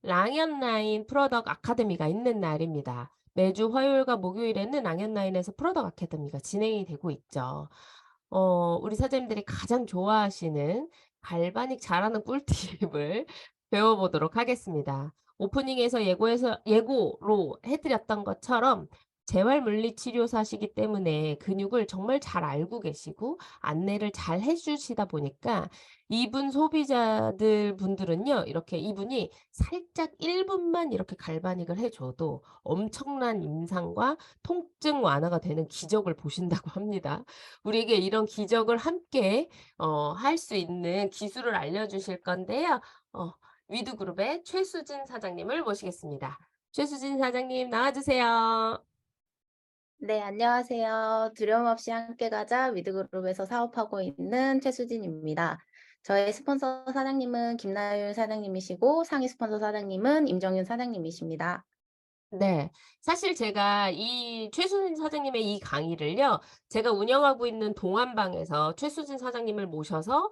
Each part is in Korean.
랑앤라인 프로덕 아카데미가 있는 날입니다. 매주 화요일과 목요일에는 랑앤라인에서 프로덕 아카데미가 진행이 되고 있죠. 우리 사장님들이 가장 좋아하시는 갈바닉 잘하는 꿀팁을 배워보도록 하겠습니다. 오프닝에서 예고로 해드렸던 것처럼 재활물리치료사시기 때문에 근육을 정말 잘 알고 계시고 안내를 잘 해주시다 보니까 이분 소비자들 분들은요, 이렇게 이분이 살짝 1분만 이렇게 갈바닉을 해줘도 엄청난 임상과 통증 완화가 되는 기적을 보신다고 합니다. 우리에게 이런 기적을 함께 할 수 있는 기술을 알려주실 건데요. 어, 위드그룹의 최수진 사장님을 모시겠습니다. 최수진 사장님 나와주세요. 네, 안녕하세요. 두려움 없이 함께 가자 위드그룹에서 사업하고 있는 최수진입니다. 저의 스폰서 사장님은 김나윤 사장님이시고 상위 스폰서 사장님은 임정윤 사장님이십니다. 네. 사실 제가 이 최수진 사장님의 이 강의를요, 제가 운영하고 있는 동안방에서 최수진 사장님을 모셔서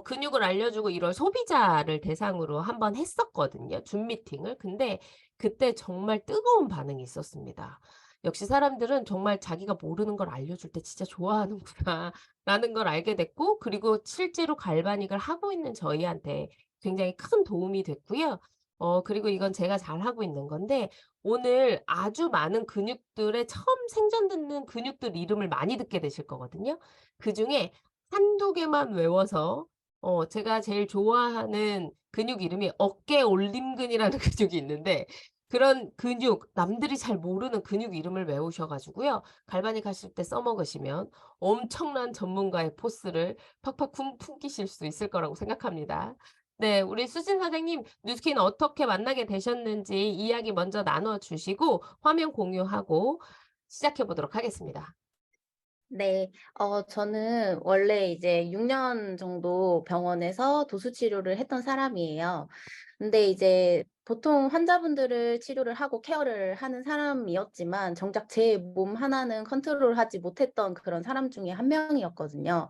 근육을 알려주고 이럴 소비자를 대상으로 한번 했었거든요, 줌 미팅을. 근데 그때 정말 뜨거운 반응이 있었습니다. 역시 사람들은 정말 자기가 모르는 걸 알려줄 때 진짜 좋아하는구나 라는 걸 알게 됐고, 그리고 실제로 갈바닉을 하고 있는 저희한테 굉장히 큰 도움이 됐고요. 그리고 이건 제가 잘하고 있는 건데, 오늘 아주 많은 근육들의 처음 생전 듣는 근육들 이름을 많이 듣게 되실 거거든요. 그중에 한두 개만 외워서 제가 제일 좋아하는 근육 이름이 어깨 올림근이라는 근육이 있는데, 그런 근육 남들이 잘 모르는 근육 이름을 외우셔 가지고요. 갈바닉 하실 때 써 먹으시면 엄청난 전문가의 포스를 팍팍 풍기실 수 있을 거라고 생각합니다. 네. 우리 수진 사장님 뉴스킨 어떻게 만나게 되셨는지 이야기 먼저 나눠 주시고 화면 공유하고 시작해 보도록 하겠습니다. 네, 저는 원래 이제 6년 정도 병원에서 도수 치료를 했던 사람이에요. 근데 이제 보통 환자분들을 치료를 하고 케어를 하는 사람이었지만 정작 제 몸 하나는 컨트롤하지 못했던 그런 사람 중에 한 명이었거든요.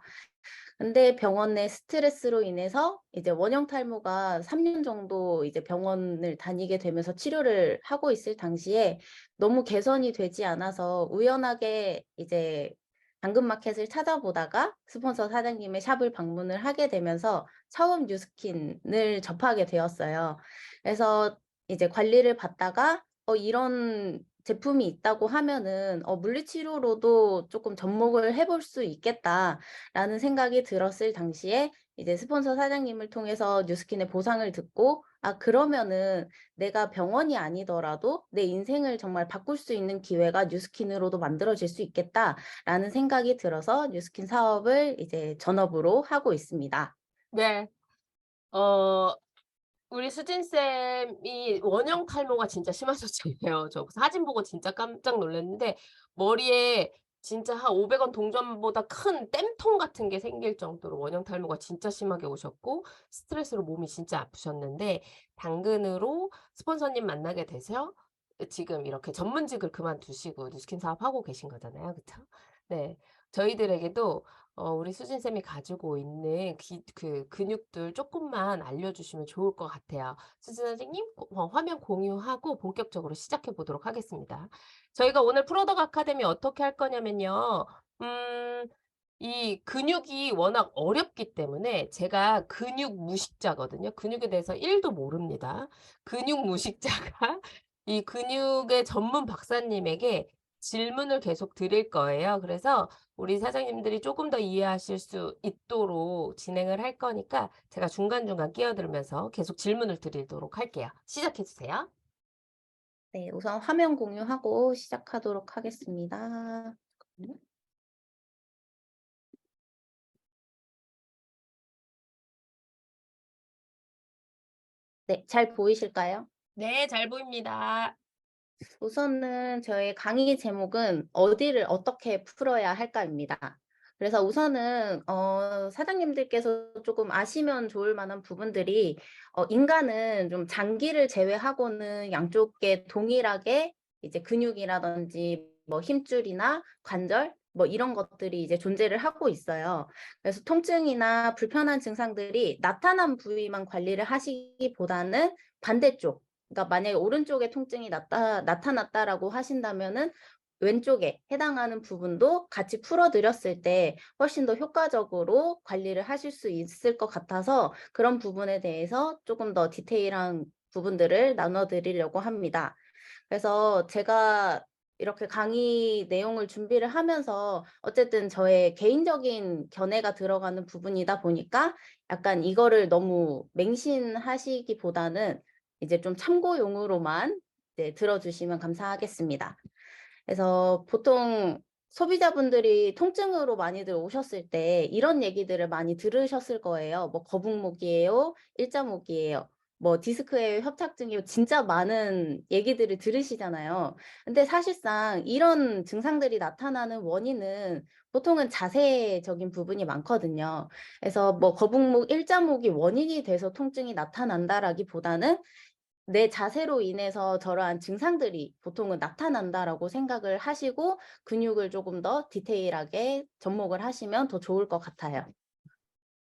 근데 병원 내 스트레스로 인해서 이제 원형 탈모가 3년 정도 이제 병원을 다니게 되면서 치료를 하고 있을 당시에 너무 개선이 되지 않아서 우연하게 이제 당근마켓을 찾아보다가 스폰서 사장님의 샵을 방문을 하게 되면서 처음 뉴스킨을 접하게 되었어요. 그래서 이제 관리를 받다가 이런 제품이 있다고 하면은 '물리치료로도 쪼끔 접목을 해볼 수 있겠다.'라는 생각이 들었을 당시에 이제 스폰서 사장님을 통해서 뉴스킨의 보상을 듣고 '아 그러면은 내가 병원이 아니더라도 내 인생을 정말 바꿀 수 있는 기회가 뉴스킨으로도 만들어질 수 있겠다.'라는 생각이 들어서 뉴스킨 사업을 이제 전업으로 하고 있습니다. 네. 어 우리 수진 쌤이 원형 탈모가 진짜 심하셨잖아요. 저 사진 보고 진짜 깜짝 놀랐는데 머리에 진짜 한 500원 동전보다 큰 땜통 같은 게 생길 정도로 원형 탈모가 진짜 심하게 오셨고 스트레스로 몸이 진짜 아프셨는데 당근으로 스폰서님 만나게 돼서 지금 이렇게 전문직을 그만두시고 뉴스킨 사업하고 계신 거잖아요. 그쵸? 네. 저희들에게도 우리 수진 쌤이 가지고 있는 그 근육들 조금만 알려주시면 좋을 것 같아요. 수진 선생님 화면 공유하고 본격적으로 시작해 보도록 하겠습니다. 저희가 오늘 프로덕 아카데미 어떻게 할 거냐면요. 음 이 근육이 워낙 어렵기 때문에 제가 근육 무식자거든요. 근육에 대해서 1도 모릅니다. 근육 무식자가 이 근육의 전문 박사님에게 질문을 계속 드릴 거예요. 그래서 우리 사장님들이 조금 더 이해하실 수 있도록 진행을 할 거니까 제가 중간중간 끼어들면서 계속 질문을 드리도록 할게요. 시작해 주세요. 네. 우선 화면 공유하고 시작하도록 하겠습니다. 잠깐만요. 네. 잘 보이실까요? 네, 잘 보입니다. 우선은 저의 강의 제목은 "어디를 어떻게 풀어야 할까?"입니다. 그래서 우선은 사장님들께서 조금 아시면 좋을 만한 부분들이 인간은 좀 장기를 제외하고는 양쪽에 동일하게 이제 근육이라든지 뭐 힘줄이나 관절 뭐 이런 것들이 이제 존재를 하고 있어요. 그래서 통증이나 불편한 증상들이 나타난 부위만 관리를 하시기보다는 반대쪽 그러니까 만약에 오른쪽에 통증이 나타났다라고 하신다면은 왼쪽에 해당하는 부분도 같이 풀어 드렸을 때 훨씬 더 효과적으로 관리를 하실 수 있을 것 같아서 그런 부분에 대해서 조금 더 디테일한 부분들을 나눠 드리려고 합니다. 그래서 제가 이렇게 강의 내용을 준비를 하면서 어쨌든 저의 개인적인 견해가 들어가는 부분이다 보니까 약간 이거를 너무 맹신하시기보다는 이제 좀 참고용으로만 이제 들어주시면 감사하겠습니다. 그래서 보통 소비자분들이 통증으로 많이들 오셨을 때 이런 얘기들을 많이 들으셨을 거예요. 뭐 거북목이에요, 일자목이에요, 뭐 디스크에 협착증이요. 진짜 많은 얘기들을 들으시잖아요. 근데 사실상 이런 증상들이 나타나는 원인은 보통은 자세적인 부분이 많거든요. 그래서 뭐 거북목, 일자목이 원인이 돼서 통증이 나타난다라기보다는 내 자세로 인해서 저러한 증상들이 보통은 나타난다라고 생각을 하시고 근육을 조금 더 디테일하게 접목을 하시면 더 좋을 것 같아요.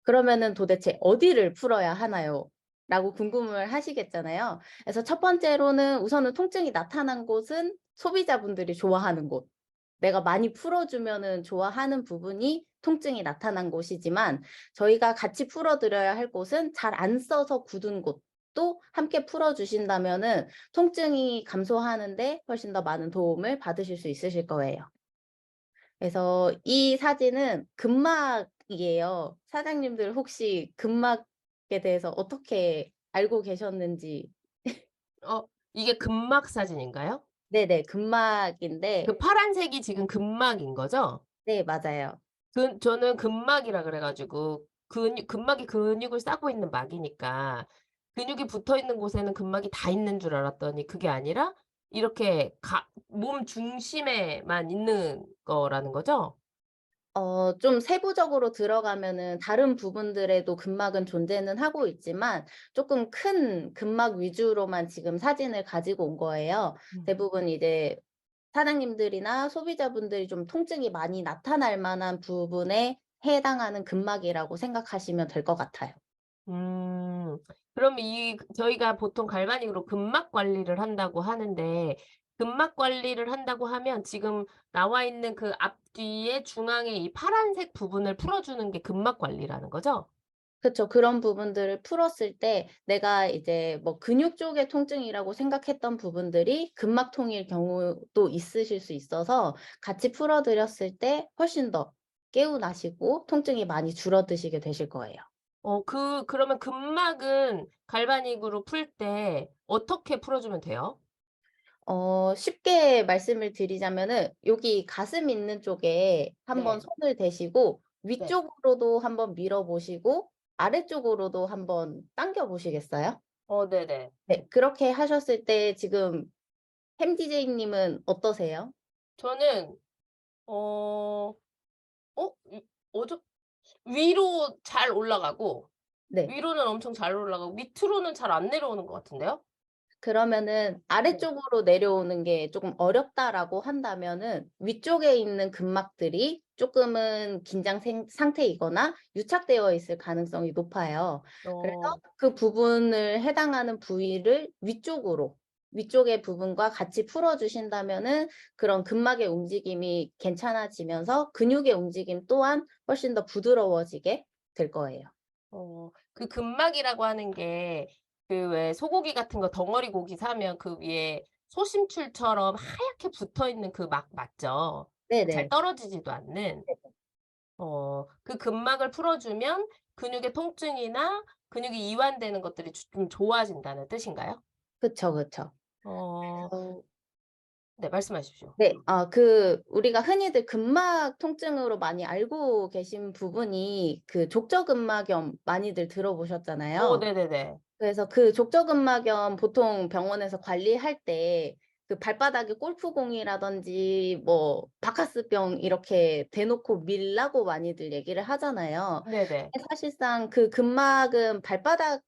그러면은 도대체 어디를 풀어야 하나요? 라고 궁금을 하시겠잖아요. 그래서 첫 번째로는 우선은 통증이 나타난 곳은 소비자분들이 좋아하는 곳. 내가 많이 풀어주면은 좋아하는 부분이 통증이 나타난 곳이지만 저희가 같이 풀어드려야 할 곳은 잘 안 써서 굳은 곳도 함께 풀어주신다면은 통증이 감소하는데 훨씬 더 많은 도움을 받으실 수 있으실 거예요. 그래서 이 사진은 근막이에요. 사장님들 혹시 근막에 대해서 어떻게 알고 계셨는지. 이게 근막 사진인가요? 네네. 근막인데 그 파란색이 지금 근막인 거죠? 네 맞아요. 저는 근막이라 그래 가지고 근막이 근육을 싸고 있는 막이니까 근육이 붙어 있는 곳에는 근막이 다 있는 줄 알았더니 그게 아니라 이렇게 몸 중심에만 있는 거라는 거죠? 좀 세부적으로 들어가면은 다른 부분들에도 근막은 존재는 하고 있지만 조금 큰 근막 위주로만 지금 사진을 가지고 온 거예요. 음. 대부분 이제 사장님들이나 소비자분들이 좀 통증이 많이 나타날 만한 부분에 해당하는 근막이라고 생각하시면 될 것 같아요. 음. 그럼 저희가 보통 갈바닉으로 근막 관리를 한다고 하는데 근막 관리를 한다고 하면 지금 나와 있는 그 앞뒤에 중앙에 이 파란색 부분을 풀어주는 게 근막 관리라는 거죠? 그쵸. 그런 부분들을 풀었을 때 내가 이제 뭐 근육 쪽의 통증이라고 생각했던 부분들이 근막통일 경우도 있으실 수 있어서 같이 풀어 드렸을 때 훨씬 더 개운하시고 통증이 많이 줄어드시게 되실 거예요. 그러면 근막은 갈바닉으로 풀 때 어떻게 풀어주면 돼요? 쉽게 말씀을 드리자면은 여기 가슴 있는 쪽에 한번 네. 손을 대시고 네. 위쪽으로도 한번 밀어 보시고 아래쪽으로도 한번 당겨 보시겠어요? 네네. 네. 그렇게 하셨을 때 지금 햄 디제이님은 어떠세요? 저는 어 어 위 어저 위로 잘 올라가고 네. 위로는 엄청 잘 올라가고 밑으로는 잘 안 내려오는 것 같은데요? 그러면은 네. 아래쪽으로 내려오는 게 쪼금 어렵다라고 한다면은 위쪽에 있는 근막들이 쪼끔은 긴장 상태이거나 유착되어 있을 가능성이 높아요. 그래서 어. 그 부분을 해당하는 부위를 위쪽의 부분과 같이 풀어 주신다면은 그런 근막의 움직임이 괜찮아지면서 근육의 움직임 또한 훨씬 더 부드러워지게 될 거예요. 그 근막이라고 하는 게 그 왜 소고기 같은 거 덩어리 고기 사면 그 위에 소심줄처럼 하얗게 붙어 있는 그 막 맞죠? 잘 네네. 떨어지지도 않는. 그 근막을 풀어주면 근육의 통증이나 근육이 이완되는 것들이 좀 좋아진다는 뜻인가요? 그쵸, 그쵸. 어 그래서 네 말씀하십시오. 네. 우리가 흔히들 근막 통증으로 많이 알고 계신 부분이 그 족저근막염 많이들 들어보셨잖아요. 네네네. 그래서 그 족저근막염 보통 병원에서 관리할 때 그 발바닥에 골프공이라든지 뭐 바카스병 이렇게 대놓고 밀라고 많이들 얘기를 하잖아요. 네네. 근데 사실상 그 근막은 발바닥이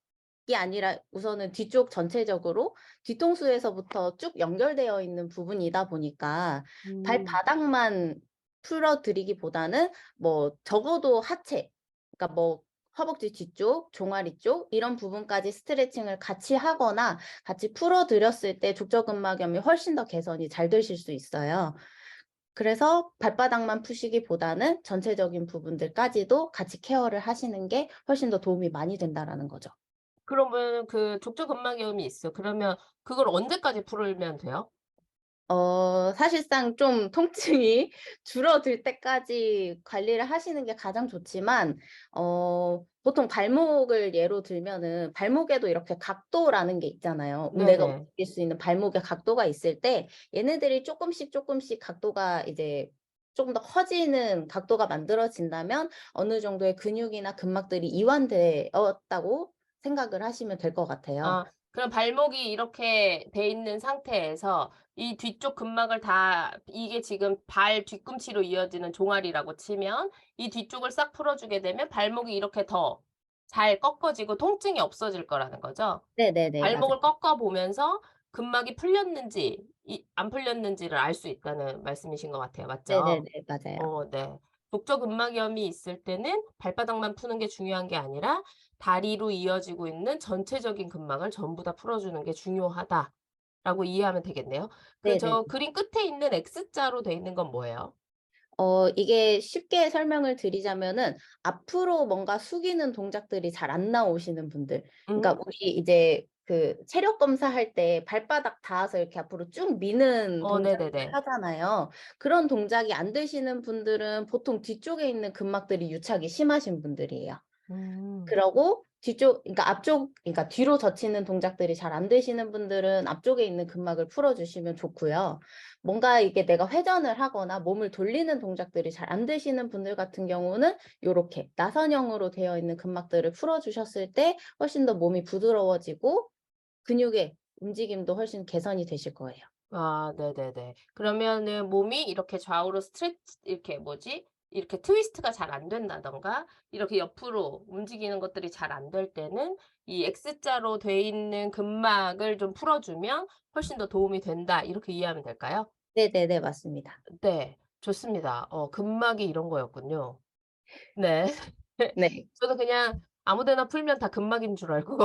아니라 우선은 뒤쪽 전체적으로 뒤통수에서부터 쭉 연결되어 있는 부분이다 보니까 음. 발바닥만 풀어 드리기보다는 뭐 적어도 하체, 그러니까 뭐 허벅지 뒤쪽, 종아리 쪽 이런 부분까지 스트레칭을 같이 하거나 같이 풀어 드렸을 때 족저근막염이 훨씬 더 개선이 잘 되실 수 있어요. 그래서 발바닥만 푸시기보다는 전체적인 부분들까지도 같이 케어를 하시는 게 훨씬 더 도움이 많이 된다라는 거죠. 그러면 그 족저근막염이 있어. 그러면 그걸 언제까지 풀면 돼요? 사실상 좀 통증이 줄어들 때까지 관리를 하시는 게 가장 좋지만 보통 발목을 예로 들면은 발목에도 이렇게 각도라는 게 있잖아요. 내가 네네. 움직일 수 있는 발목의 각도가 있을 때 얘네들이 쪼끔씩 각도가 이제 쪼금 더 커지는 각도가 만들어진다면 어느 정도의 근육이나 근막들이 이완되었다고 생각을 하시면 될 것 같아요. 아 그럼 발목이 이렇게 돼 있는 상태에서 이 뒤쪽 근막을 다 이게 지금 발 뒤꿈치로 이어지는 종아리라고 치면 이 뒤쪽을 싹 풀어 주게 되면 발목이 이렇게 더 잘 꺾어지고 통증이 없어질 거라는 거죠? 네네네. 맞아요. 발목을 꺾어 보면서 근막이 풀렸는지 안 풀렸는지를 알 수 있다는 말씀이신 것 같아요. 맞죠? 네네네. 맞아요. 네. 족저근막염이 있을 때는 발바닥만 푸는 게 중요한 게 아니라 다리로 이어지고 있는 전체적인 근막을 전부 다 풀어주는 게 중요하다라고 이해하면 되겠네요. 그 네네. 저 그림 끝에 있는 X자로 돼 있는 건 뭐예요? 이게 쉽게 설명을 드리자면은 앞으로 뭔가 숙이는 동작들이 잘 안 나오시는 분들. 그러니까 음. 우리 이제 그 체력 검사할 때 발바닥 닿아서 이렇게 앞으로 쭉 미는 동작을 네네네. 하잖아요. 그런 동작이 안 되시는 분들은 보통 뒤쪽에 있는 근막들이 유착이 심하신 분들이에요. 음. 그러고 뒤쪽 그러니까 앞쪽 그러니까 뒤로 젖히는 동작들이 잘 안 되시는 분들은 앞쪽에 있는 근막을 풀어 주시면 좋고요. 뭔가 이게 내가 회전을 하거나 몸을 돌리는 동작들이 잘 안 되시는 분들 같은 경우는 요렇게 나선형으로 되어 있는 근막들을 풀어 주셨을 때 훨씬 더 몸이 부드러워지고 근육의 움직임도 훨씬 개선이 되실 거예요. 네네네. 그러면은 몸이 이렇게 좌우로 이렇게 뭐지? 이렇게 트위스트가 잘 안 된다든가 이렇게 옆으로 움직이는 것들이 잘 안 될 때는 이 X자로 돼 있는 근막을 좀 풀어 주면 훨씬 더 도움이 된다. 이렇게 이해하면 될까요? 네네네. 맞습니다. 네. 좋습니다. 근막이 이런 거였군요. 네. 네. 저는 그냥 아무 데나 풀면 다 근막인 줄 알고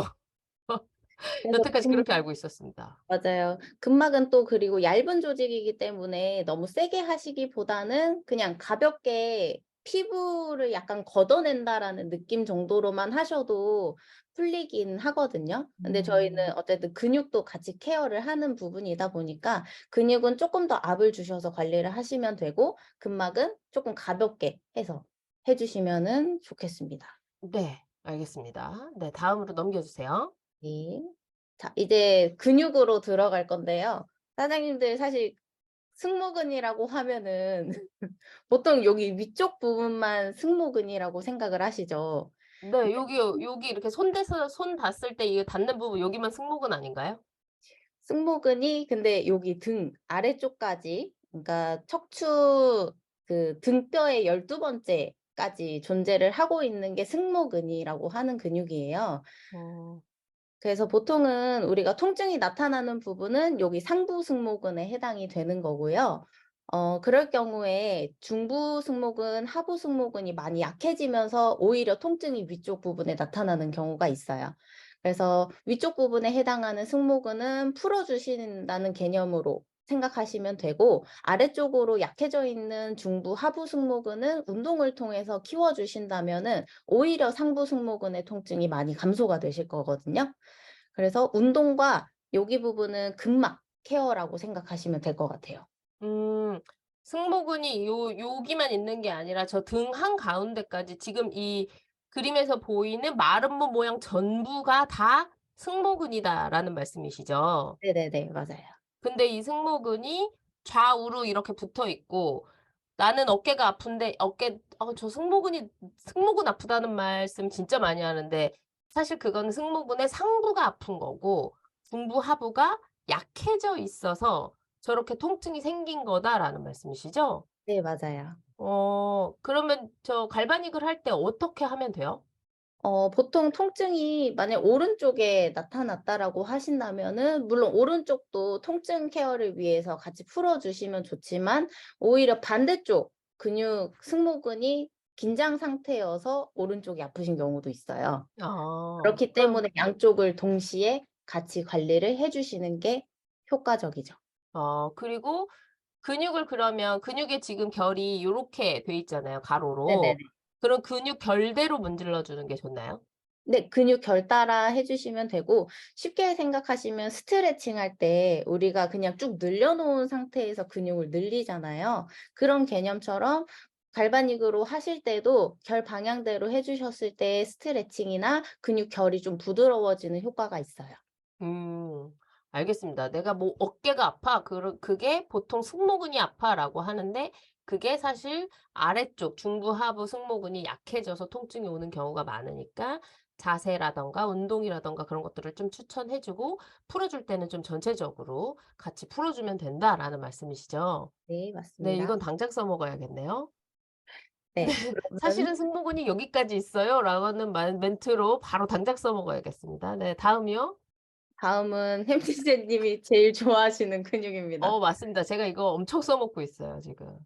그래서 여태까지 그렇게 알고 있었습니다. 맞아요. 근막은 또 그리고 얇은 조직이기 때문에 너무 세게 하시기보다는 그냥 가볍게 '피부를 약간 걷어낸다.'라는 느낌 정도로만 하셔도 풀리긴 하거든요. 근데 음. 저희는 어쨌든 근육도 같이 케어를 하는 부분이다 보니까 근육은 쪼끔 더 압을 주셔서 관리를 하시면 되고 근막은 쪼끔 가볍게 해서 해 주시면은 좋겠습니다. 네. 알겠습니다. 네. 다음으로 넘겨 주세요. 네. 자 이제 근육으로 들어갈 건데요. 사장님들 사실 승모근이라고 하면은 보통 여기 위쪽 부분만 승모근이라고 생각을 하시죠. 네. 여기 이렇게 손 대서 손 닿았을 때 이게 닿는 부분 여기만 승모근 아닌가요? 승모근이 근데 여기 등 아래쪽까지 그러니까 척추 그 등뼈의 12 번째까지 존재를 하고 있는 게 승모근이라고 하는 근육이에요. 어. 그래서 보통은 우리가 통증이 나타나는 부분은 여기 상부 승모근에 해당이 되는 거고요. 그럴 경우에 중부 승모근, 하부 승모근이 많이 약해지면서 오히려 통증이 위쪽 부분에 나타나는 경우가 있어요. 그래서 위쪽 부분에 해당하는 승모근은 풀어 주신다는 개념으로 생각하시면 되고 아래쪽으로 약해져 있는 중부, 하부 승모근은 운동을 통해서 키워 주신다면은 오히려 상부 승모근의 통증이 많이 감소가 되실 거거든요. 그래서 운동과 여기 부분은 근막 케어라고 생각하시면 될 것 같아요. 음. 승모근이 여기만 있는 게 아니라 저 등 한가운데까지 지금 이 그림에서 보이는 마름모 모양 전부가 다 승모근이다라는 말씀이시죠? 네네네. 맞아요. 근데 이 승모근이 좌우로 이렇게 붙어 있고 나는 어깨가 아픈데 저 승모근 아프다는 말씀 진짜 많이 하는데 사실 그거는 승모근의 상부가 아픈 거고 중부 하부가 약해져 있어서 저렇게 통증이 생긴 거다라는 말씀이시죠? 네 맞아요. 그러면 저 갈바닉을 할 때 어떻게 하면 돼요? 보통 통증이 만약 오른쪽에 나타났다라고 하신다면은 물론 오른쪽도 통증 케어를 위해서 같이 풀어 주시면 좋지만 오히려 반대쪽 근육 승모근이 긴장 상태여서 오른쪽이 아프신 경우도 있어요. 아. 그렇기 그럼 때문에 양쪽을 동시에 같이 관리를 해 주시는 게 효과적이죠. 그리고 근육을 그러면 근육에 지금 결이 요렇게 돼 있잖아요, 가로로. 네네네. 그럼 근육 결대로 문질러 주는 게 좋나요? 네. 근육 결 따라 해 주시면 되고 쉽게 생각하시면 스트레칭 할 때 우리가 그냥 쭉 늘려 놓은 상태에서 근육을 늘리잖아요. 그런 개념처럼 갈바닉으로 하실 때도 결 방향대로 해 주셨을 때 스트레칭이나 근육 결이 좀 부드러워지는 효과가 있어요. 음. 알겠습니다. "내가 뭐 어깨가 아파." 그게 보통 "승모근이 아파."라고 하는데 그게 사실 아래쪽 중부 하부 승모근이 약해져서 통증이 오는 경우가 많으니까 자세라든가 운동이라든가 그런 것들을 좀 추천해 주고 풀어 줄 때는 좀 전체적으로 같이 풀어 주면 된다라는 말씀이시죠? 네 네, 맞습니다. 이건 당장 써 먹어야겠네요. 네. 네. 그러면 "사실은 승모근이 여기까지 있어요."라는 멘트로 바로 당장 써 먹어야겠습니다. 네, 다음이요? 다음은 햄찌제 님이 제일 좋아하시는 근육입니다. 맞습니다. 제가 이거 엄청 써먹고 있어요 지금.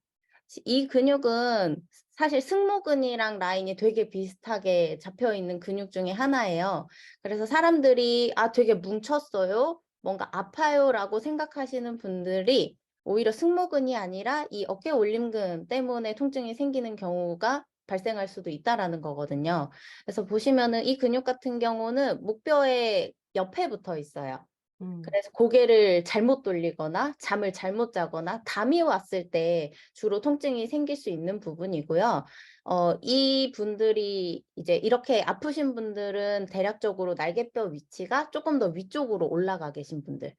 이 근육은 사실 승모근이랑 라인이 되게 비슷하게 잡혀 있는 근육 중에 하나예요. 그래서 사람들이 '아 되게 뭉쳤어요. 뭔가 아파요.'라고 생각하시는 분들이 오히려 승모근이 아니라 이 어깨 올림근 때문에 통증이 생기는 경우가 발생할 수도 있다라는 거거든요. 그래서 보시면은 이 근육 같은 경우는 목뼈의 옆에 붙어 있어요. 음. 그래서 고개를 잘못 돌리거나 잠을 잘못 자거나 담이 왔을 때 주로 통증이 생길 수 있는 부분이고요. 이분들이 이제 이렇게 아프신 분들은 대략적으로 날개뼈 위치가 쪼끔 더 위쪽으로 올라가 계신 분들.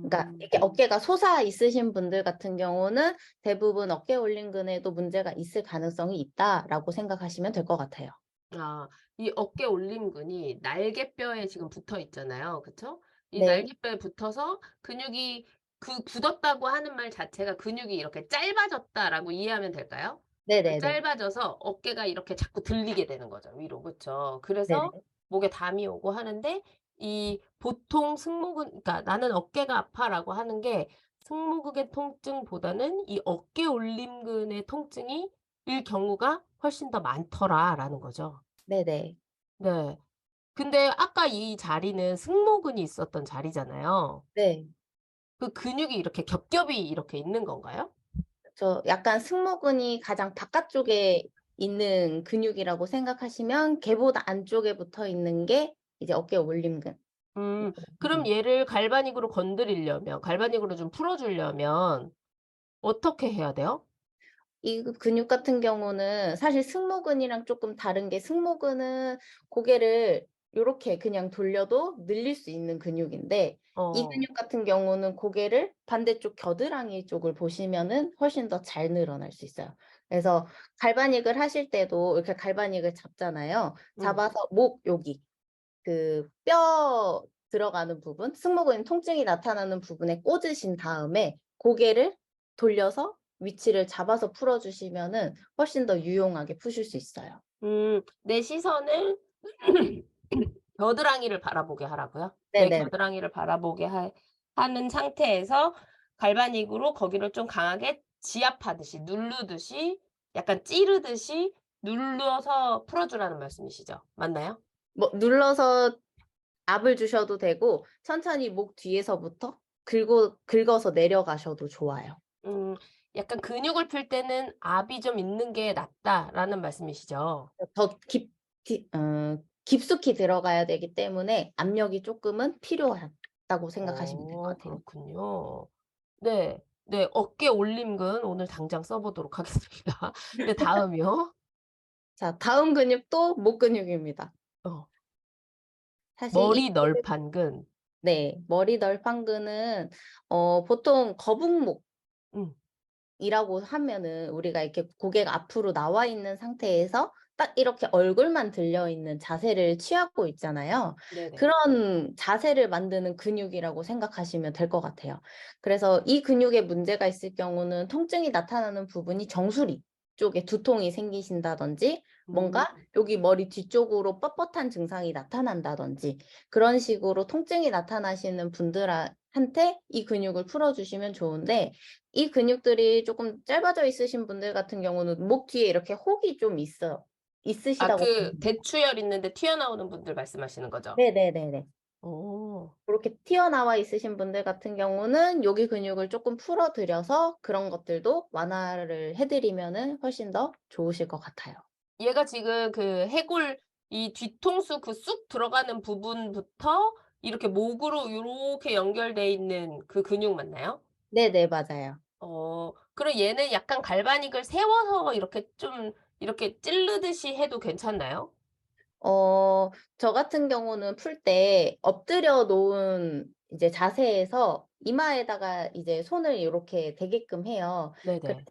그러니까 음. 이렇게 어깨가 솟아 있으신 분들 같은 경우는 대부분 어깨 올림근에도 문제가 있을 가능성이 있다라고 생각하시면 될 것 같아요. 아, 이 어깨 올림근이 날개뼈에 지금 붙어 있잖아요. 그쵸? 이 네. 날개뼈에 붙어서 근육이 굳었다고 하는 말 자체가 근육이 이렇게 짧아졌다라고 이해하면 될까요? 그 네네네. 짧아져서 어깨가 이렇게 자꾸 들리게 되는 거죠, 위로. 그쵸? 네네. 그래서 목에 담이 오고 하는데 이 보통 승모근, 그러니까 "나는 어깨가 아파."라고 하는 게 승모근의 통증보다는 이 어깨 올림근의 통증이 일 경우가 훨씬 더 많더라라는 거죠. 네네. 네. 근데 아까 이 자리는 승모근이 있었던 자리잖아요. 네. 그 근육이 이렇게 겹겹이 이렇게 있는 건가요? 약간 승모근이 가장 바깥쪽에 있는 근육이라고 생각하시면 걔보다 안쪽에 붙어 있는 게 이제 어깨 올림근. 음. 그럼 음. 얘를 갈바닉으로 건드리려면, 갈바닉으로 좀 풀어 주려면 어떻게 해야 돼요? 이 근육 같은 경우는 사실 승모근이랑 쪼끔 다른 게 승모근은 고개를 요렇게 그냥 돌려도 늘릴 수 있는 근육인데 이 어. 근육 같은 경우는 고개를 반대쪽 겨드랑이 쪽을 보시면은 훨씬 더 잘 늘어날 수 있어요. 그래서 갈바닉을 하실 때도 이렇게 갈바닉을 잡잖아요. 음. 잡아서 목 여기 그 뼈 들어가는 부분 승모근 통증이 나타나는 부분에 꽂으신 다음에 고개를 돌려서 위치를 잡아서 풀어 주시면은 훨씬 더 유용하게 푸실 수 있어요. 내 시선을 겨드랑이를 바라보게 하라고요? 내 네네네. 겨드랑이를 바라보게 하는 상태에서 갈바닉으로 거기를 좀 강하게 지압하듯이 누르듯이 약간 찌르듯이 눌러서 풀어 주라는 말씀이시죠? 맞나요? 뭐 눌러서 압을 주셔도 되고 천천히 목 뒤에서부터 긁어서 내려가셔도 좋아요. 음, 약간 "근육을 풀 때는 압이 좀 있는 게 낫다."라는 말씀이시죠? 더 깊숙이 들어가야 되기 때문에 압력이 쪼끔은 필요하다고 생각하시면 될 것 같아요. 그렇군요. 네. 네. 어깨 올림근 오늘 당장 써 보도록 하겠습니다. 네, 다음이요? 자 다음 근육도 목 근육입니다. 어. 사실 이 머리 널판근. 네. 머리 널판근은 보통 거북목이라고 음. 하면은 우리가 이렇게 고개가 앞으로 나와 있는 상태에서 딱 이렇게 얼굴만 들려 있는 자세를 취하고 있잖아요. 네네. 그런 자세를 만드는 근육이라고 생각하시면 될 것 같아요. 그래서 이 근육에 문제가 있을 경우는 통증이 나타나는 부분이 정수리 쪽에 두통이 생기신다든지 음. 뭔가 여기 머리 뒤쪽으로 뻣뻣한 증상이 나타난다든지 그런 식으로 통증이 나타나시는 분들한테 이 근육을 풀어주시면 좋은데 이 근육들이 조금 짧아져 있으신 분들 같은 경우는 목 뒤에 이렇게 혹이 좀 아 있으시다고 그 보시면 대추열 있는데 튀어나오는 분들 말씀하시는 거죠? 네네네네. 어. 그렇게 튀어나와 있으신 분들 같은 경우는 여기 근육을 조금 풀어 드려서 그런 것들도 완화를 해 드리면은 훨씬 더 좋으실 것 같아요. 얘가 지금 그 해골 이 뒤통수 그 쑥 들어가는 부분부터 이렇게 목으로 요렇게 연결돼 있는 그 근육 맞나요? 네네. 맞아요. 그럼 얘는 약간 갈바닉을 세워서 이렇게 좀 이렇게 찌르듯이 해도 괜찮나요? 어 저 같은 경우는 풀 때 엎드려 놓은 이제 자세에서 이마에다가 이제 손을 요렇게 대게끔 해요. 그래서 네네.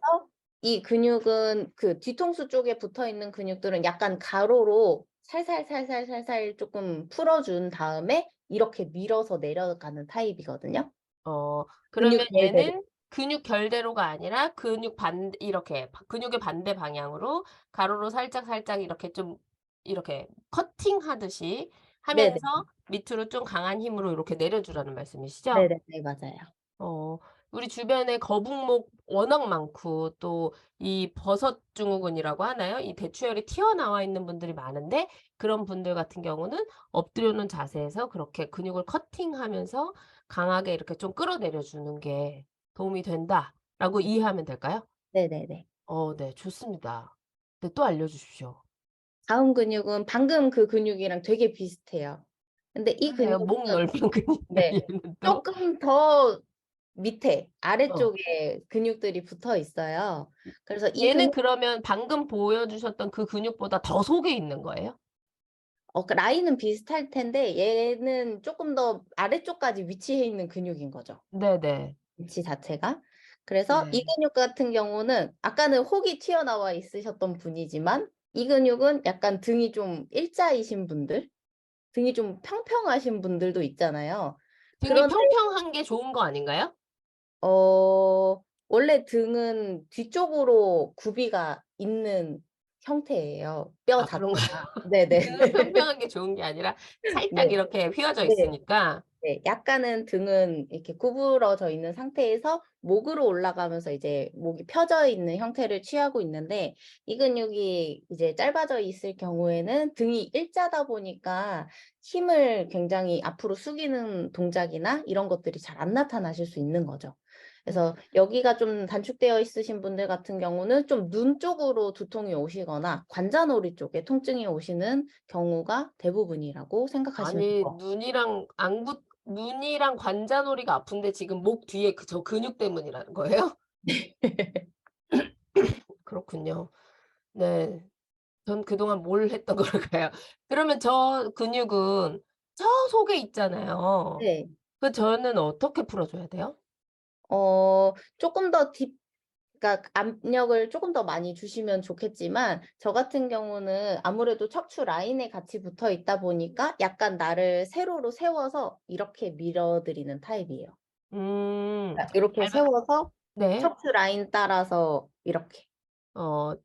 이 근육은 그 뒤통수 쪽에 붙어 있는 근육들은 약간 가로로 살살살살살살 쪼끔 풀어 준 다음에 이렇게 밀어서 내려가는 타입이거든요. 근육 그러면 결대로. 얘는 근육 결대로가 아니라 근육 이렇게 근육의 반대 방향으로 가로로 살짝살짝 이렇게 좀 이렇게 커팅하듯이 네네. 하면서 밑으로 좀 강한 힘으로 이렇게 내려주라는 말씀이시죠? 네네네. 맞아요. 어 우리 주변에 거북목 워낙 많고 또 이 버섯 증후군이라고 하나요? 이 대추혈이 튀어나와 있는 분들이 많은데 그런 분들 같은 경우는 엎드려 놓은 자세에서 그렇게 근육을 커팅하면서 강하게 이렇게 좀 끌어내려 주는 게 도움이 된다라고 이해하면 될까요? 네네네. 네 좋습니다. 네 또 알려 주십시오. 다음 근육은 방금 그 근육이랑 되게 비슷해요. 근데 이 그래요? 근육은 목 넓은 근육이요 네. 얘는 또? 쪼끔 더 밑에 어. 아래쪽에 근육들이 붙어 있어요. 그래서 이 얘는 근육 그러면 방금 보여주셨던 그 근육보다 더 속에 있는 거예요? 그 라인은 비슷할 텐데 얘는 쪼끔 더 아래쪽까지 위치해 있는 근육인 거죠, 네네. 위치 자체가. 그래서 이 네. 근육 같은 경우는 아까는 혹이 튀어나와 있으셨던 분이지만 이 근육은 약간 등이 좀 일자이신 분들, 등이 좀 평평하신 분들도 있잖아요. 등이 그런데 평평한 게 좋은 거 아닌가요? 원래 등은 뒤쪽으로 굽이가 있는 형태예요, 뼈 아 그런가요? 자체가. 네네. 등은 평평한 게 좋은 게 아니라 살짝 네. 이렇게 휘어져 네. 있으니까. 네. 약간은 등은 이렇게 구부러져 있는 상태에서 목으로 올라가면서 이제 목이 펴져 있는 형태를 취하고 있는데 이 근육이 이제 짧아져 있을 경우에는 등이 일자다 보니까 힘을 굉장히 앞으로 숙이는 동작이나 이런 것들이 잘 안 나타나실 수 있는 거죠. 음. 그래서 여기가 좀 단축되어 있으신 분들 같은 경우는 좀 눈 쪽으로 두통이 오시거나 관자놀이 쪽에 통증이 오시는 경우가 대부분이라고 생각하시면 될 아니 것 같아요. 눈이랑 관자놀이가 아픈데 지금 목 뒤에 저 근육 때문이라는 거예요? 그렇군요. 네. 전 그동안 뭘 했던 걸까요? 그러면 저 근육은 저 속에 있잖아요. 네. 저는 어떻게 풀어 줘야 돼요? 쪼끔 더 그러니까 압력을 쪼금 더 많이 주시면 좋겠지만 저 같은 경우는 아무래도 척추 라인에 같이 붙어 있다 보니까 약간 나를 세로로 세워서 이렇게 밀어 드리는 타입이에요. 음. 그러니까 요렇게 밟아 세워서 네. 척추 라인 따라서 이렇게.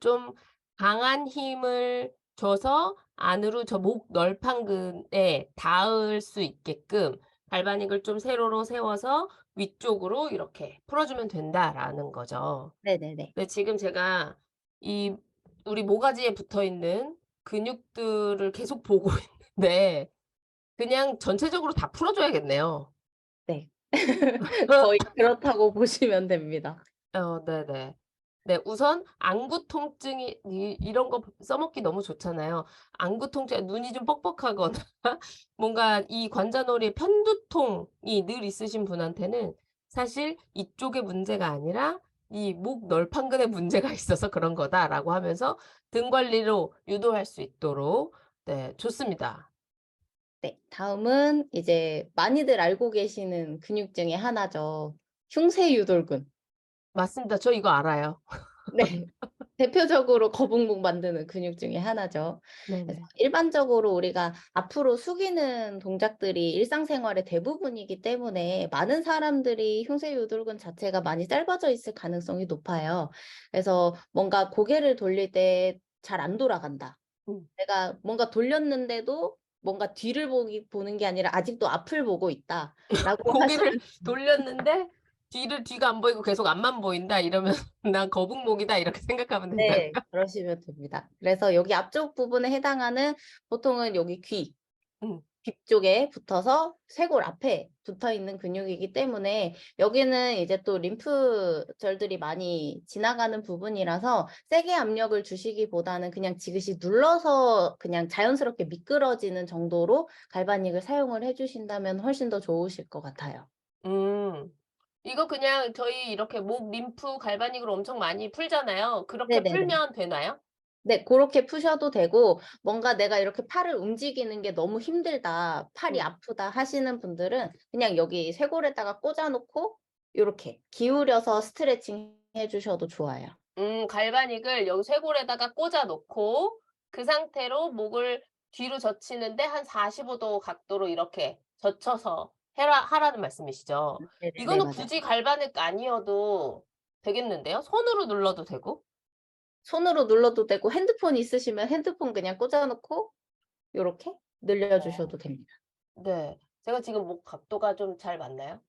좀 강한 힘을 줘서 안으로 저 목 널판근에 닿을 수 있게끔 갈바닉을 좀 세로로 세워서 위쪽으로 이렇게 풀어주면 된다라는 거죠. 네네네. 근데 지금 제가 이 우리 모가지에 붙어 있는 근육들을 계속 보고 있는데 그냥 전체적으로 다 풀어 줘야겠네요. 네. 거의 그렇다고 보시면 됩니다. 네네. 네 우선 안구 통증이 이런 거 써먹기 너무 좋잖아요. 안구 통증 눈이 좀 뻑뻑하거나 뭔가 이 관자놀이에 편두통이 늘 있으신 분한테는 사실 이쪽의 문제가 아니라 이 목 널판근에 문제가 있어서 그런 거다라고 하면서 등 관리로 유도할 수 있도록 네 좋습니다. 네. 다음은 이제 많이들 알고 계시는 근육 중에 하나죠. 흉쇄유돌근. 맞습니다. 저 이거 알아요. 네. 대표적으로 거북목 만드는 근육 중에 하나죠. 그래서 네네. 일반적으로 우리가 앞으로 숙이는 동작들이 일상생활의 대부분이기 때문에 많은 사람들이 흉쇄유돌근 자체가 많이 짧아져 있을 가능성이 높아요. 그래서 뭔가 고개를 돌릴 때 잘 안 돌아간다. 음. 내가 뭔가 돌렸는데도 뭔가 뒤를 보는 게 아니라 아직도 앞을 보고 있다라고 고개를 하시는 돌렸는데 뒤가 안 보이고 계속 앞만 보인다 이러면 '난 거북목이다.' 이렇게 생각하면 된다고요? 네. 그러시면 됩니다. 그래서 여기 앞쪽 부분에 해당하는 보통은 여기 음. 귀 쪽에 붙어서 쇄골 앞에 붙어 있는 근육이기 때문에 여기는 이제 또 림프절들이 많이 지나가는 부분이라서 세게 압력을 주시기보다는 그냥 지그시 눌러서 그냥 자연스럽게 미끄러지는 정도로 갈바닉을 사용을 해 주신다면 훨씬 더 좋으실 것 같아요. 음. 이거 그냥 저희 이렇게 목 림프 갈바닉으로 엄청 많이 풀잖아요. 그렇게 네네네. 풀면 되나요? 네. 고렇게 푸셔도 되고 뭔가 '내가 이렇게 팔을 움직이는 게 너무 힘들다. 팔이 음. 아프다.' 하시는 분들은 그냥 여기 쇄골에다가 꽂아 놓고 요렇게 기울여서 스트레칭 해 주셔도 좋아요. 갈바닉을 여기 쇄골에다가 꽂아 놓고 그 상태로 목을 뒤로 젖히는데 한 45도 각도로 이렇게 젖혀서 하라는 말씀이시죠? 네네네. 이거는 맞아요. 굳이 갈바닉 아니어도 되겠는데요? 손으로 눌러도 되고? 손으로 눌러도 되고 핸드폰 있으시면 핸드폰 그냥 꽂아 놓고 요렇게 늘려 어 주셔도 됩니다. 네. 제가 지금 목 각도가 좀 잘 맞나요?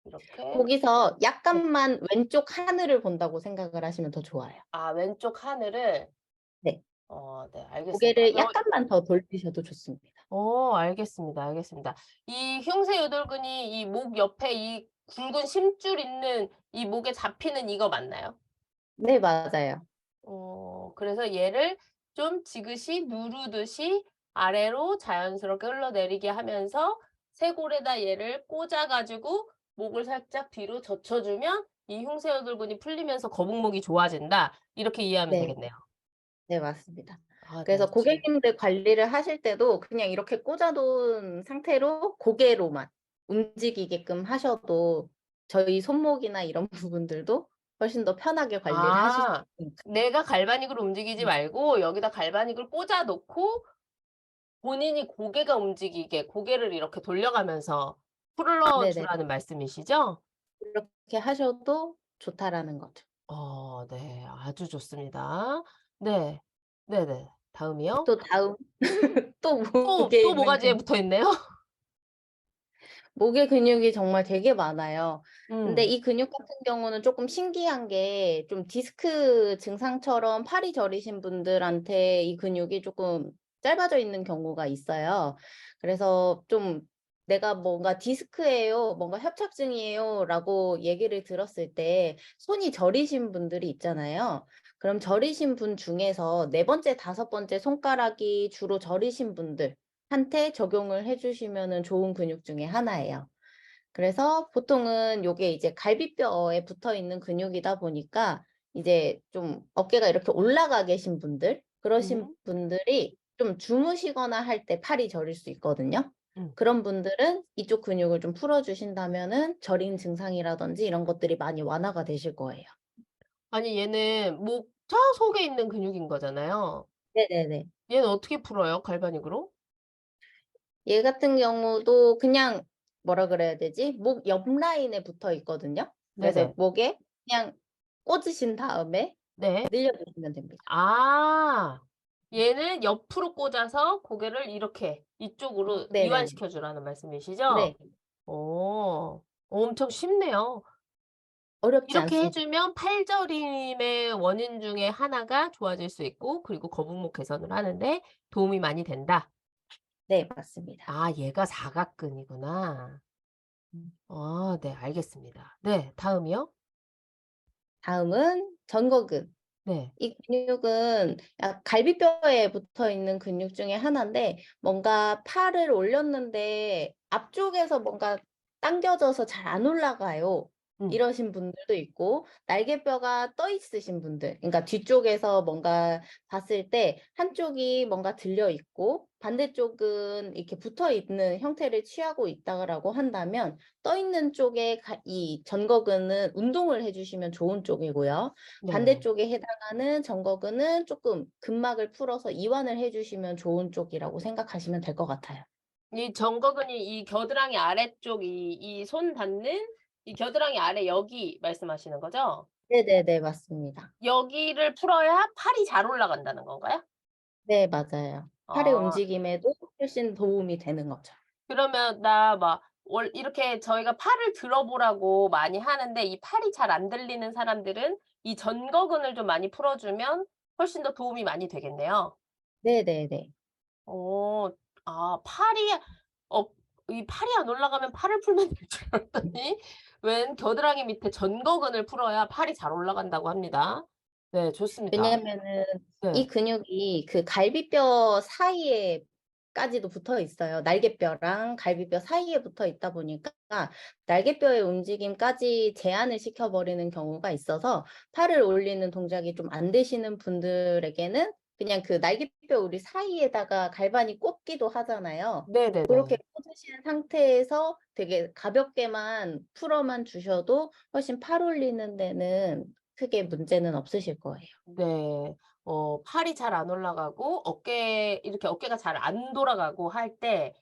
이렇게. 거기서 네. 약간만 왼쪽 하늘을 본다고 생각을 하시면 더 좋아요. 아 왼쪽 하늘을 네. 네 알겠습니다. 고개를 약간만 더 돌리셔도 좋습니다. 알겠습니다, 알겠습니다. 이 흉쇄유돌근이 이 목 옆에 이 굵은 심줄 있는 이 목에 잡히는 이거 맞나요? 네. 맞아요. 그래서 얘를 좀 지그시 누르듯이 아래로 자연스럽게 흘러내리게 하면서 쇄골에다 얘를 꽂아 가지고 목을 살짝 뒤로 젖혀 주면 이 흉쇄유돌근이 풀리면서 거북목이 좋아진다. 이렇게 이해하면 네. 되겠네요. 네 맞습니다. 아 네. 그래서 고객님들 관리를 하실 때도 그냥 이렇게 꽂아 놓은 상태로 고개로만 움직이게끔 하셔도 저희 손목이나 이런 부분들도 훨씬 더 편하게 관리를 하실 수 아. 있으니까. 내가 갈바닉으로 움직이지 음. 말고 여기다 갈바닉을 꽂아 놓고 본인이 고개가 움직이게 고개를 이렇게 돌려가면서 풀어 네네. 주라는 말씀이시죠? 그렇게 하셔도 좋다라는 거죠. 네. 아주 좋습니다. 네. 네네. 다음이요? 또 다음 또 목에 또 있는 모가지에 근육. 붙어 있네요. 목의 근육이 정말 되게 많아요. 근데 음. 이 근육 같은 경우는 쪼끔 신기한 게 좀 디스크 증상처럼 팔이 저리신 분들한테 이 근육이 쪼끔 짧아져 있는 경우가 있어요. 그래서 좀 "내가 뭔가 디스크예요. 뭔가 협착증이에요."라고 얘기를 들었을 때 손이 저리신 분들이 있잖아요. 그럼 저리신 분 중에서 네 번째, 다섯 번째 손가락이 주로 저리신 분들 한테 적용을 해 주시면은 좋은 근육 중에 하나예요. 그래서 보통은 요게 이제 갈비뼈에 붙어 있는 근육이다 보니까 이제 좀 어깨가 이렇게 올라가 계신 분들 그러신 음. 분들이 좀 주무시거나 할 때 팔이 저릴 수 있거든요. 음. 그런 분들은 이쪽 근육을 좀 풀어 주신다면은 저림 증상이라든지 이런 것들이 많이 완화가 되실 거예요. 아니 얘는 목 저 속에 있는 근육인 거잖아요. 네네네. 얘는 어떻게 풀어요? 갈바닉으로? 얘 같은 경우도 그냥 뭐라 그래야 되지? 목 옆 라인에 붙어 있거든요. 그래서 네네. 목에 그냥 꽂으신 다음에 네. 늘려 주시면 됩니다. 아. 얘는 옆으로 꽂아서 고개를 이렇게 이쪽으로 네네네. 이완시켜 주라는 말씀이시죠? 네. 엄청 쉽네요. 어렵지 이렇게 해 않습니다. 주면 팔저림의 원인 중에 하나가 좋아질 수 있고 그리고 거북목 개선을 하는 데 도움이 많이 된다. 네 맞습니다. 아 얘가 사각근이구나. 음. 네 알겠습니다. 네 다음이요? 다음은 전거근. 네. 이 근육은 약 갈비뼈에 붙어 있는 근육 중에 하나인데 뭔가 팔을 올렸는데 앞쪽에서 뭔가 당겨져서 잘 안 올라가요. 음. 이러신 분들도 있고, 날개뼈가 떠 있으신 분들, 그러니까 뒤쪽에서 뭔가 봤을 때 한쪽이 뭔가 들려 있고 반대쪽은 이렇게 붙어 있는 형태를 취하고 있다라고 한다면, 떠 있는 쪽에 이 전거근은 운동을 해주시면 좋은 쪽이고요. 네. 반대쪽에 해당하는 전거근은 조금 근막을 풀어서 이완을 해주시면 좋은 쪽이라고 생각하시면 될 것 같아요. 이 정거근이 이 겨드랑이 아래쪽 이 손 닿는 이 겨드랑이 아래 여기 말씀하시는 거죠? 네네네, 맞습니다. 여기를 풀어야 팔이 잘 올라간다는 건가요? 네, 맞아요. 팔의 아. 움직임에도 훨씬 도움이 되는 거죠. 그러면 나 막 이렇게 저희가 팔을 들어 보라고 많이 하는데 이 팔이 잘 안 들리는 사람들은 이 전거근을 좀 많이 풀어 주면 훨씬 더 도움이 많이 되겠네요. 네네네. 어. 아 팔이 어 이 팔이 안 올라가면 팔을 풀면 될 줄 알았더니 웬 겨드랑이 밑에 전거근을 풀어야 팔이 잘 올라간다고 합니다. 네 좋습니다. 왜냐면은 이 네. 근육이 그 갈비뼈 사이에까지도 붙어 있어요. 날개뼈랑 갈비뼈 사이에 붙어 있다 보니까 날개뼈의 움직임까지 제한을 시켜버리는 경우가 있어서, 팔을 올리는 동작이 좀 안 되시는 분들에게는 그냥 그 날개뼈 우리 사이에다가 갈반이 꽂기도 하잖아요. 그렇게 네네네. 꽂으신 상태에서 되게 가볍게만 풀어만 주셔도 훨씬 팔 올리는 데는 크게 문제는 없으실 거예요. 네. 팔이 잘 안 올라가고 이렇게 어깨가 잘 안 돌아가고 할 때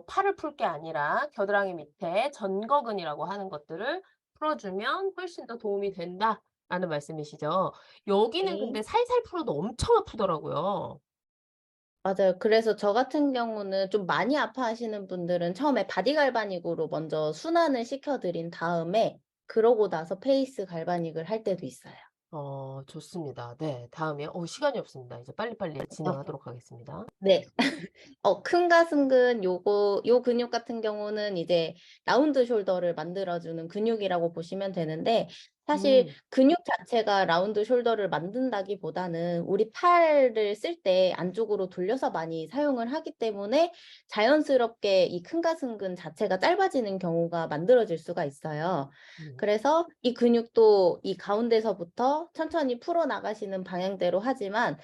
팔을 풀 게 아니라 겨드랑이 밑에 전거근이라고 하는 것들을 풀어 주면 훨씬 더 도움이 된다라는 말씀이시죠. 여기는 네. 근데 살살 풀어도 엄청 아프더라고요. 맞아요. 그래서 저 같은 경우는 좀 많이 아파하시는 분들은 처음에 바디 갈바닉으로 먼저 순환을 시켜 드린 다음에, 그러고 나서 페이스 갈바닉을 할 때도 있어요. 좋습니다. 네. 다음이요. 시간이 없습니다. 이제 빨리빨리 진행하도록 하겠습니다. 네. 큰 가슴근 요 근육 같은 경우는 이제 라운드 숄더를 만들어주는 근육이라고 보시면 되는데, 사실 음. 근육 자체가 라운드 숄더를 만든다기보다는 우리 팔을 쓸 때 안쪽으로 돌려서 많이 사용을 하기 때문에 자연스럽게 이 큰 가슴근 자체가 짧아지는 경우가 만들어질 수가 있어요. 음. 그래서 이 근육도 이 가운데서부터 천천히 풀어 나가시는 방향대로 하지만,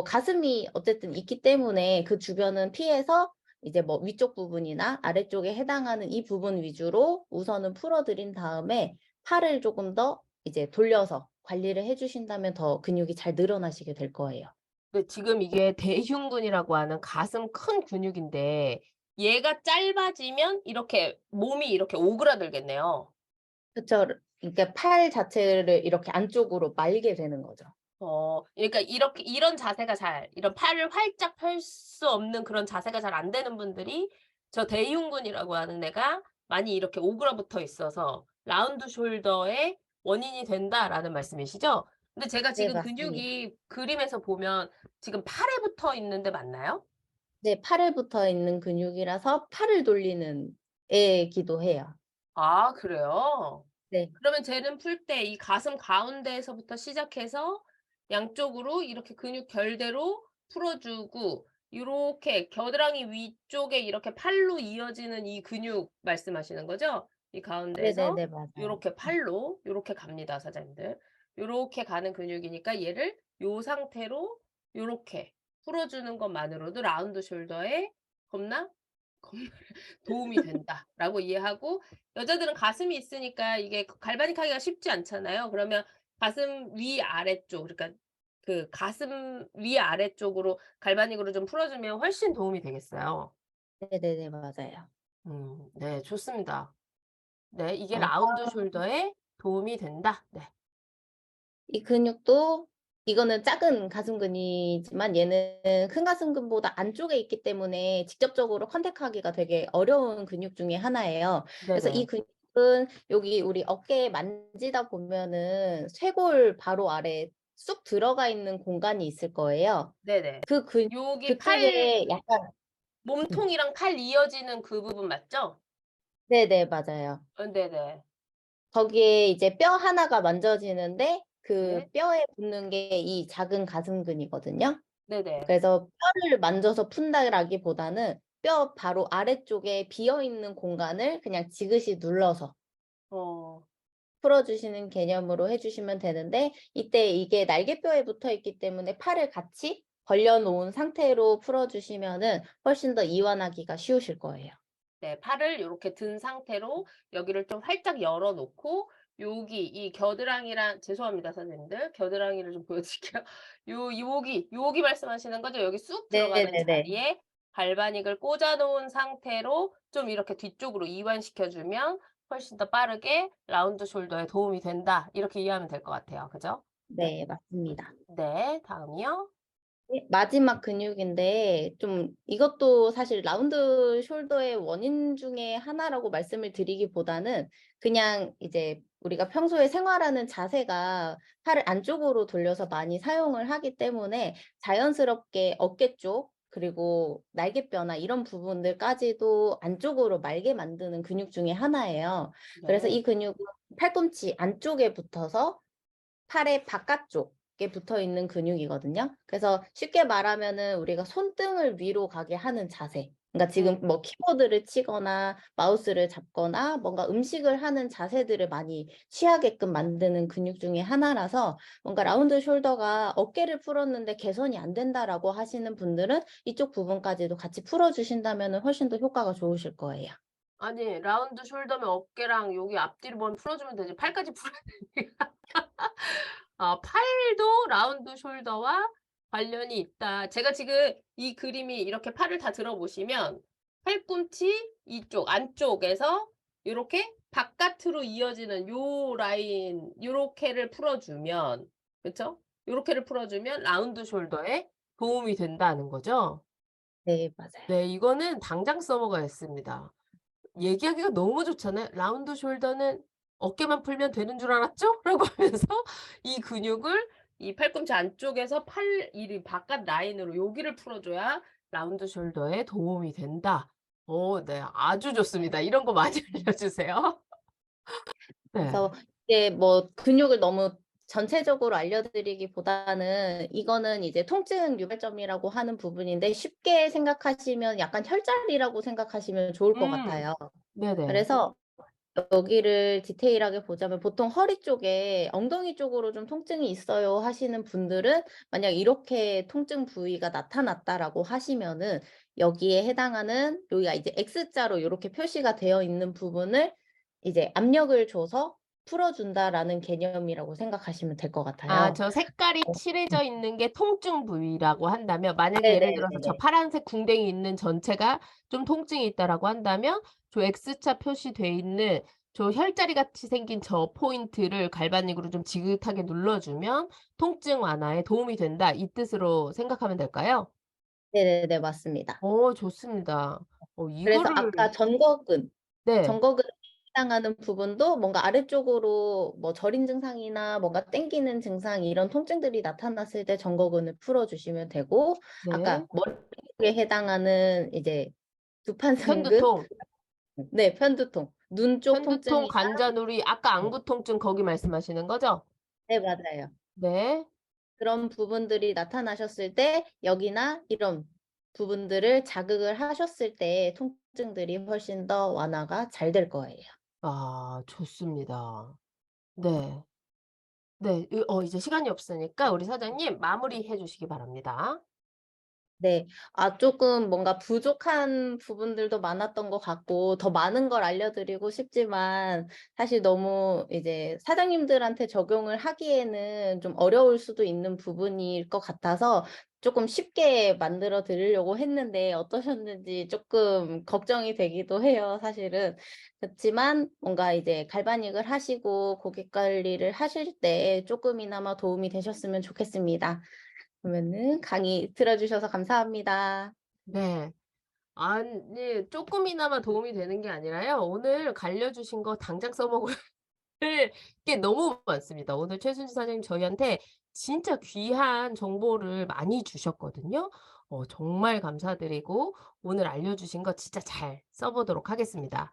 가슴이 어쨌든 있기 때문에 그 주변은 피해서 이제 뭐 위쪽 부분이나 아래쪽에 해당하는 이 부분 위주로 우선은 풀어드린 다음에, 팔을 조금 더 이제 돌려서 관리를 해주신다면 더 근육이 잘 늘어나시게 될 거예요. 근데 지금 이게 대흉근이라고 하는 가슴 큰 근육인데 얘가 짧아지면 이렇게 몸이 이렇게 오그라들겠네요. 그쵸. 그러니까 팔 자체를 이렇게 안쪽으로 말게 되는 거죠. 그러니까 이렇게 이런 자세가 이런 팔을 활짝 펼 수 없는 그런 자세가 잘 안 되는 분들이 저 대흉근이라고 하는 애가 많이 이렇게 오그라붙어 있어서 라운드 숄더의 원인이 된다라는 말씀이시죠? 근데 제가 네, 지금 맞습니다. 근육이 그림에서 보면 지금 팔에 붙어 있는데 맞나요? 네, 팔에 붙어 있는 근육이라서 팔을 돌리는 애이기도 해요. 아 그래요? 네. 그러면 쟤는 풀 때 이 가슴 가운데에서부터 시작해서 양쪽으로 이렇게 근육 결대로 풀어 주고 요렇게 겨드랑이 위쪽에 이렇게 팔로 이어지는 이 근육 말씀하시는 거죠? 이 가운데에서 네네네, 맞아요. 요렇게 팔로 요렇게 갑니다, 사장님들. 요렇게 가는 근육이니까 얘를 요 상태로 요렇게 풀어 주는 것만으로도 라운드 숄더에 겁나 겁나 도움이 된다라고 이해하고 여자들은 가슴이 있으니까 이게 갈바닉하기가 쉽지 않잖아요. 그러면 가슴 위 아래쪽 그러니까 그 가슴 위 아래쪽으로 갈바닉으로 좀 풀어 주면 훨씬 도움이 되겠어요. 네네네, 맞아요. 네 좋습니다. 네 이게 어 라운드 숄더에 도움이 된다. 네. 이 근육도, 이거는 작은 가슴근이지만 얘는 큰 가슴근보다 안쪽에 있기 때문에 직접적으로 컨택하기가 되게 어려운 근육 중에 하나예요. 그래서 이 네네. 근육은 여기 우리 어깨에 만지다 보면은 쇄골 바로 아래 쑥 들어가 있는 공간이 있을 거예요. 네네. 그 근 여기 팔 그쪽에 약간 몸통이랑 팔 이어지는 그 부분 맞죠? 네네, 맞아요. 네네. 거기에 이제 뼈 하나가 만져지는데 그 네. 뼈에 붙는 게 이 작은 가슴근이거든요. 네네. 그래서 뼈를 만져서 푼다라기보다는 뼈 바로 아래쪽에 비어 있는 공간을 그냥 지그시 눌러서 어. 풀어주시는 개념으로 해주시면 되는데 이때 이게 날개뼈에 붙어 있기 때문에 팔을 같이 벌려놓은 상태로 풀어주시면은 훨씬 더 이완하기가 쉬우실 거예요. 네, 팔을 요렇게 든 상태로 여기를 좀 활짝 열어 놓고 여기 이 겨드랑이랑 죄송합니다 선생님들. 겨드랑이를 좀 보여드릴게요. 여기 말씀하시는 거죠? 여기 쑥 들어가는 네네네. 자리에 갈바닉을 꽂아 놓은 상태로 좀 이렇게 뒤쪽으로 이완시켜 주면 훨씬 더 빠르게 라운드 숄더에 도움이 된다. 이렇게 이해하면 될 것 같아요. 그죠? 네, 맞습니다. 네, 다음이요. 네, 마지막 근육인데 좀 이것도 사실 라운드 숄더의 원인 중에 하나라고 말씀을 드리기보다는 그냥 이제 우리가 평소에 생활하는 자세가 팔을 안쪽으로 돌려서 많이 사용을 하기 때문에 자연스럽게 어깨 쪽 그리고 날개뼈나 이런 부분들까지도 안쪽으로 말게 만드는 근육 중에 하나예요. 그래서 네. 이 근육은 팔꿈치 안쪽에 붙어서 팔의 바깥쪽에 붙어 있는 근육이거든요. 그래서 쉽게 말하면은 우리가 손등을 위로 가게 하는 자세. 그러니까 지금 뭐 키보드를 치거나 마우스를 잡거나 뭔가 음식을 하는 자세들을 많이 취하게끔 만드는 근육 중에 하나라서 뭔가 라운드 숄더가 어깨를 풀었는데 개선이 안 된다라고 하시는 분들은 이쪽 부분까지도 같이 풀어주신다면은 훨씬 더 효과가 좋으실 거예요. 아니 라운드 숄더면 어깨랑 여기 앞뒤로만 풀어주면 되지 팔까지 풀어야 되니까. 아 팔도 라운드 숄더와 관련이 있다. 제가 지금 이 그림이 이렇게 팔을 다 들어 보시면 팔꿈치 이쪽 안쪽에서 요렇게 바깥으로 이어지는 요 라인 요렇게를 풀어주면 그쵸? 요렇게를 풀어주면 라운드 숄더에 도움이 된다는 거죠. 네, 맞아요. 네 이거는 당장 써먹어야겠습니다. 얘기하기가 너무 좋잖아요. "라운드 숄더는 어깨만 풀면 되는 줄 알았죠?" 라고 하면서 이 근육을 이 팔꿈치 안쪽에서 팔 이 바깥 라인으로 여기를 풀어줘야 라운드 숄더에 도움이 된다. 네. 아주 좋습니다. 이런 거 많이 알려주세요. 네. 그래서 이게 뭐 근육을 너무 전체적으로 알려드리기보다는 이거는 이제 통증 유발점이라고 하는 부분인데 쉽게 생각하시면 약간 혈자리라고 생각하시면 좋을 것 음. 같아요. 네네. 그래서 여기를 디테일하게 보자면 보통 허리 쪽에 엉덩이 쪽으로 좀 통증이 있어요 하시는 분들은 만약 이렇게 통증 부위가 나타났다라고 하시면은 여기에 해당하는 여기가 이제 X자로 요렇게 표시가 되어 있는 부분을 이제 압력을 줘서 풀어준다라는 개념이라고 생각하시면 될 것 아 같아요. 저 색깔이 칠해져 있는 게 통증 부위라고 한다면 만약에 예를 들어서 저 네네네네. 파란색 궁뎅이 있는 전체가 좀 통증이 있다라고 한다면 저 X자 표시돼 있는 저 혈자리 같이 생긴 저 포인트를 갈바닉으로 좀 지긋하게 눌러주면 통증 완화에 도움이 된다. 이 뜻으로 생각하면 될까요? 네네네. 맞습니다. 좋습니다. 그래서 이거를 아까 전거근 네. 정거근에 해당하는 부분도 뭔가 아래쪽으로 뭐 저린 증상이나 뭔가 땡기는 증상 이런 통증들이 나타났을 때 정거근을 풀어 주시면 되고 네. 아까 머리 쪽에 해당하는 이제 두판상근 편두통, 네 편두통, 눈 쪽 편두통, 통증이나 관자놀이 아까 네. 안구 통증 거기 말씀하시는 거죠? 네 맞아요. 네. 그런 부분들이 나타나셨을 때 여기나 이런 부분들을 자극을 하셨을 때 통증들이 훨씬 더 완화가 잘 될 거예요. 아 좋습니다. 네. 네. 이제 시간이 없으니까 우리 사장님 마무리해 주시기 바랍니다. 네. 아 쪼끔 뭔가 부족한 부분들도 많았던 것 같고 더 많은 걸 알려드리고 싶지만 사실 너무 이제 사장님들한테 적용을 하기에는 좀 어려울 수도 있는 부분일 것 같아서 쪼끔 쉽게 만들어 드리려고 했는데 어떠셨는지 쪼끔 걱정이 되기도 해요 사실은. 그렇지만 뭔가 이제 갈바닉을 하시고 고객 관리를 하실 때 쪼끔이나마 도움이 되셨으면 좋겠습니다. 그러면은 강의 들어 주셔서 감사합니다. 네. 아니 쪼끔이나마 도움이 되는 게 아니라요. 오늘 알려 주신 거 당장 써먹을 게 너무 많습니다. 오늘 최순실 사장님 저희한테 진짜 귀한 정보를 많이 주셨거든요. 정말 감사드리고 오늘 알려주신 거 진짜 잘 써 보도록 하겠습니다.